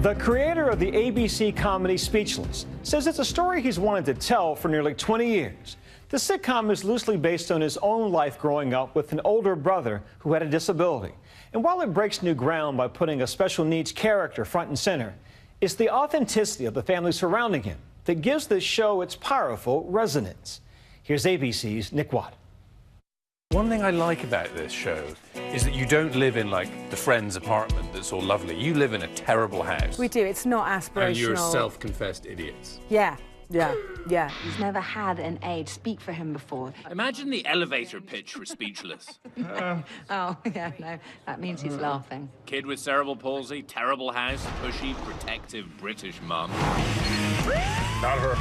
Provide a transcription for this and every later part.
The creator of the ABC comedy Speechless says it's a story he's wanted to tell for nearly 20 years. The sitcom is loosely based on his own life growing up with an older brother who had a disability. And while it breaks new ground by putting a special needs character front and center, it's the authenticity of the family surrounding him that gives this show its powerful resonance. Here's ABC's Nick Watt. One thing I like about this show is that you don't live in, like, the friend's apartment that's all lovely. You live in a terrible house. We do. It's not aspirational. And you're self-confessed idiots. Yeah. He's never had an aide speak for him before. Imagine the elevator pitch for Speechless. Oh, yeah, no, that means he's laughing. Kid with cerebral palsy, terrible house, pushy, protective British mum. Not her.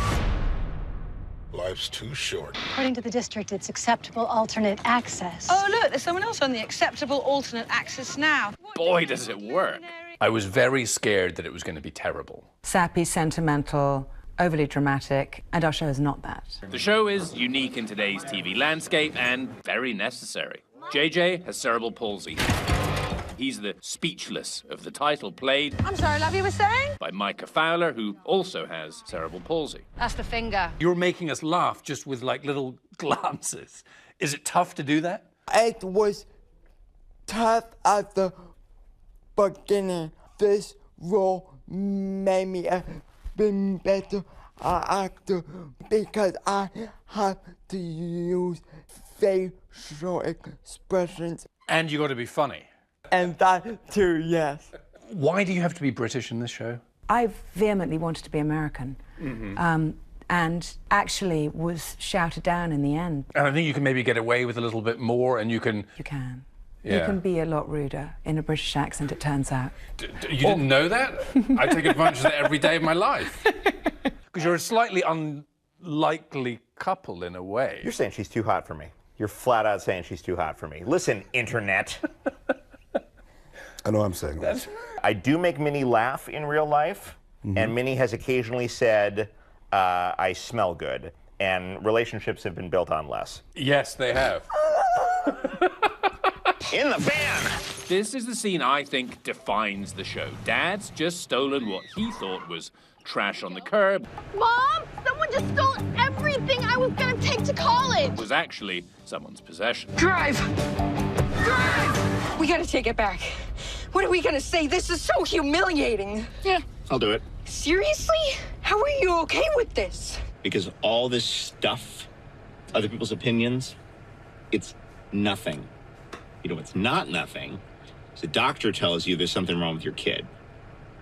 Life's too short. According to the district, it's acceptable alternate access. Oh, look, there's someone else on the acceptable alternate access now. Boy, does it work. I was very scared that it was going to be terrible. Sappy, sentimental, overly dramatic, and our show is not that. The show is unique in today's TV landscape and very necessary. JJ has cerebral palsy. He's the Speechless of the title, played... I'm sorry, love, you were saying? ...by Micah Fowler, who also has cerebral palsy. That's the finger. You're making us laugh just with, like, little glances. Is it tough to do that? It was tough at the beginning. This role made me a better actor because I have to use facial expressions. And you got to be funny. And that too, yes. Why do you have to be British in this show? I vehemently wanted to be American, and actually was shouted down in the end. And I think you can maybe get away with a little bit more, and you can... You can. Yeah. You can be a lot ruder in a British accent, it turns out. You didn't know that? I take advantage of that every day of my life. Because you're a slightly unlikely couple in a way. You're saying she's too hot for me. You're flat out saying she's too hot for me. Listen, internet. I know I'm saying that. I do make Minnie laugh in real life, and Minnie has occasionally said, I smell good, and relationships have been built on less. Yes, they have. In the van! This is the scene I think defines the show. Dad's just stolen what he thought was trash on the curb. Mom, someone just stole everything I was gonna take to college. Was actually someone's possession. Drive! We gotta take it back. What are we gonna say? This is so humiliating. Yeah, I'll do it. Seriously? How are you okay with this? Because all this stuff, other people's opinions, it's nothing. You know, it's not nothing. The doctor tells you there's something wrong with your kid.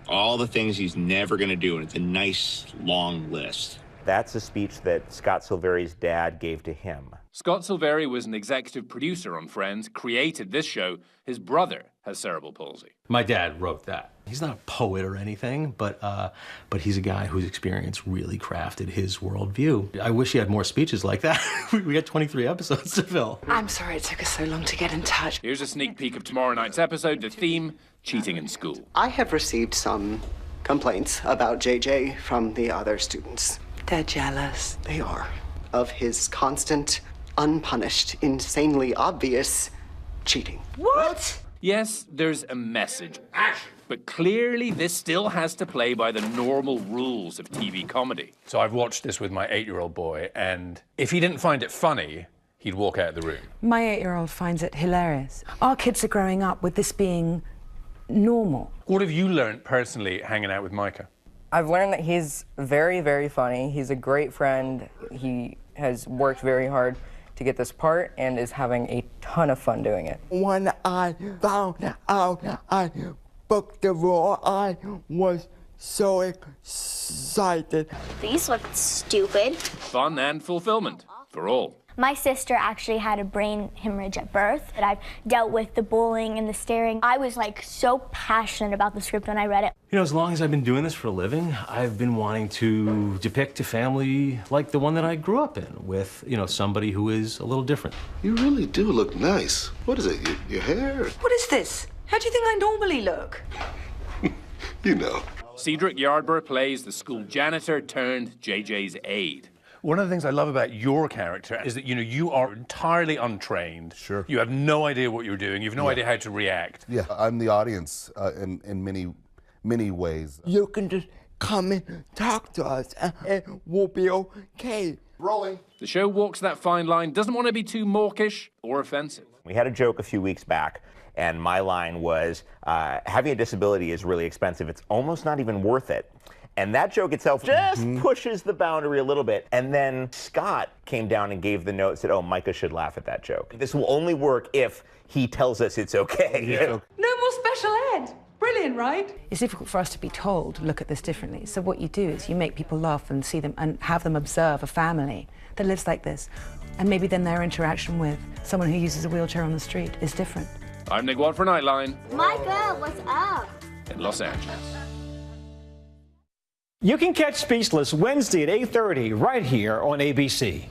All the things he's never going to do, and it's a nice, long list. That's a speech that Scott Silveri's dad gave to him. Scott Silveri was an executive producer on Friends, created this show. His brother has cerebral palsy. My dad wrote that. He's not a poet or anything, but he's a guy whose experience really crafted his worldview. I wish he had more speeches like that. We got 23 episodes to fill. I'm sorry it took us so long to get in touch. Here's a sneak peek of tomorrow night's episode, the theme, cheating in school. I have received some complaints about JJ from the other students. They're jealous. They are. Of his constant, unpunished, insanely obvious cheating. What? Yes, there's a message. Action! But clearly this still has to play by the normal rules of TV comedy. So I've watched this with my 8-year-old boy, and if he didn't find it funny, he'd walk out of the room. My 8-year-old finds it hilarious. Our kids are growing up with this being normal. What have you learned personally hanging out with Micah? I've learned that he's very, very funny. He's a great friend. He has worked very hard to get this part and is having a ton of fun doing it. When I found out I booked the role, I was so excited. These look stupid. Fun and fulfillment for all. My sister actually had a brain hemorrhage at birth, and I've dealt with the bullying and the staring. I was like so passionate about the script when I read it. You know, as long as I've been doing this for a living, I've been wanting to depict a family like the one that I grew up in, with, you know, somebody who is a little different. You really do look nice. What is it, your hair? What is this? How do you think I normally look? You know. Cedric Yarborough plays the school janitor turned JJ's aide. One of the things I love about your character is that, you know, you are entirely untrained. Sure. You have no idea what you're doing. You have no idea how to react. Yeah, I'm the audience in many ways. You can just come and talk to us, and we'll be okay. Rolling. The show walks that fine line, doesn't want to be too mawkish or offensive. We had a joke a few weeks back, and my line was, having a disability is really expensive. It's almost not even worth it. And that joke itself just pushes the boundary a little bit. And then Scott came down and gave the note, said, oh, Micah should laugh at that joke. This will only work if he tells us it's okay. No more special ed. Brilliant, right? It's difficult for us to be told, look at this differently. So what you do is you make people laugh and see them and have them observe a family that lives like this. And maybe then their interaction with someone who uses a wheelchair on the street is different. I'm Nick Watt for Nightline. Micah, what's up? In Los Angeles. You can catch Speechless Wednesday at 8:30 right here on ABC.